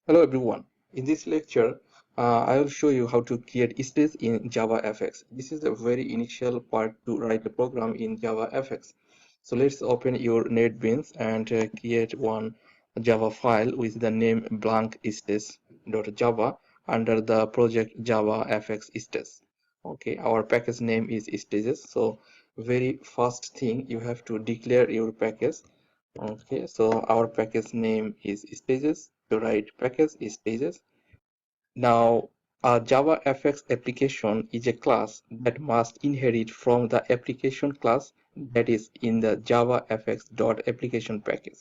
Hello everyone. In this lecture, I will show you how to create stage in JavaFX. This is the very initial part to write a program in JavaFX. So let's open your NetBeans and create one Java file with the name blank stage.java under the project JavaFX stage. Okay, our package name is stages. So very first thing you have to declare your package. Okay, so our package name is stages. To write package is stages. Now, a JavaFX application is a class that must inherit from the application class that is in the JavaFX.application package.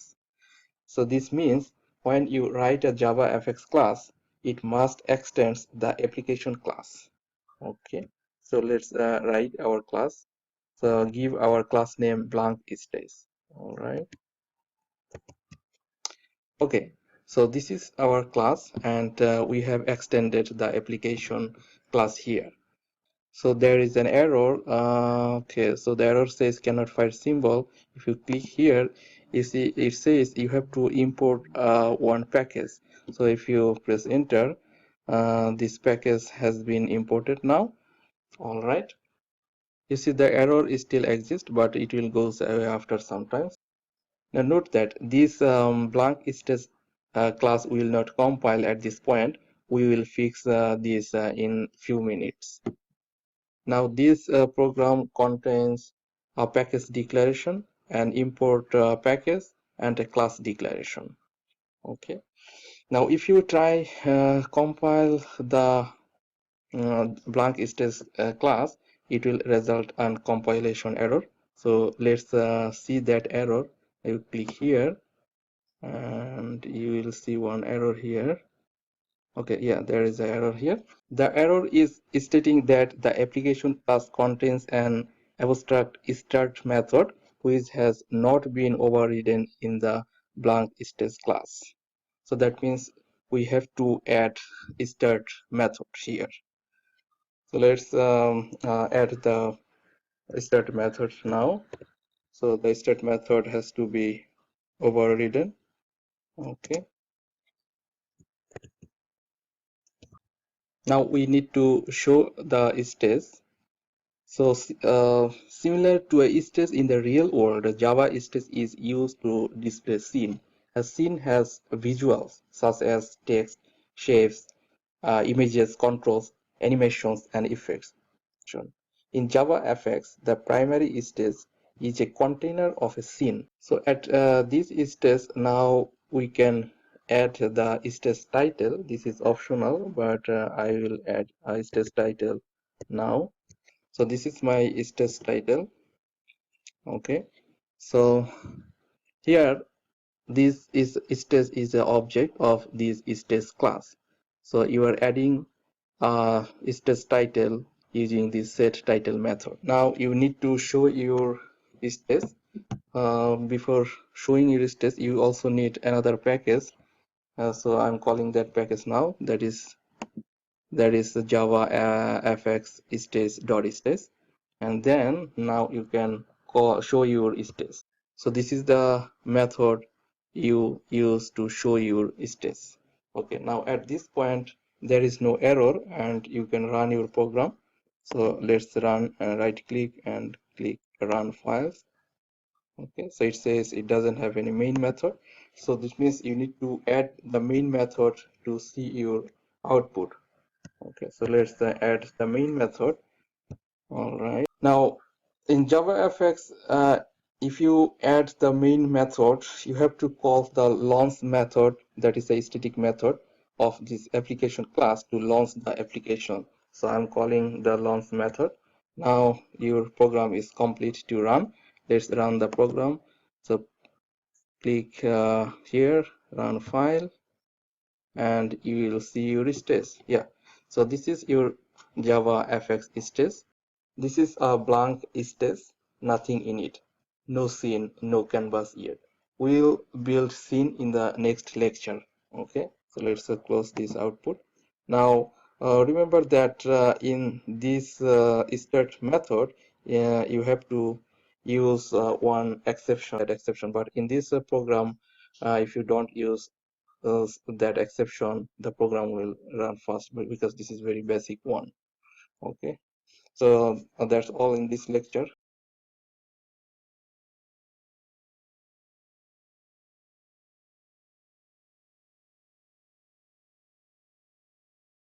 So this means when you write a JavaFX class, it must extend the application class. Okay, so let's write our class. So give our class name blank stage. All right. Okay, so this is our class and we have extended the application class here. So there is an error. Okay, so the error says cannot find symbol. If you click here, you see it says you have to import one package. So if you press enter, this package has been imported now. All right. You see the error is still exists, but it will go away after some time. Now note that this blank stage class will not compile at this point. We will fix this in few minutes. Now this program contains a package declaration, an import package, and a class declaration. Okay. Now if you try compile the blank stage class, it will result on compilation error. So let's see that error. You click here and you will see one error here. Okay, yeah, there is an error here. The error is stating that the application class contains an abstract start method which has not been overridden in the blank stage class. So that means we have to add start method here. So let's add the start method now. So the start method has to be overridden. Okay. Now we need to show the stage. So similar to a stage in the real world, the Java stage is used to display scene. A scene has visuals such as text, shapes, images, controls, animations, and effects. In JavaFX, the primary stage is a container of a scene. So at this stage, now we can add the stage title. This is optional, but I will add a stage title now. So this is my stage title. Okay. So here this is stage is the object of this stage class. So you are adding stage title using this set title method. Now you need to show your stage. Before showing your stage, you also need another package. So I'm calling that package now. That is the Java fx stage.stage, and then now you can show your stage. So this is the method you use to show your stage. Okay, now at this point there is no error and you can run your program. So let's run, right click and click run files. Okay, so it says it doesn't have any main method. So this means you need to add the main method to see your output. Okay, so let's add the main method. All right. Now in JavaFX, if you add the main method, you have to call the launch method, that is a static method of this application class to launch the application. So I'm calling the launch method. Now your program is complete to run. Let's run the program. So click here, run file, and you will see your stage. Yeah. So this is your JavaFX stage. This is a blank stage, nothing in it. No scene, no canvas yet. We'll build scene in the next lecture. Okay, so let's close this output. Now remember that in this start method, you have to use one exception, but in this program, if you don't use that exception, the program will run fast, because this is very basic one. Okay, so that's all in this lecture.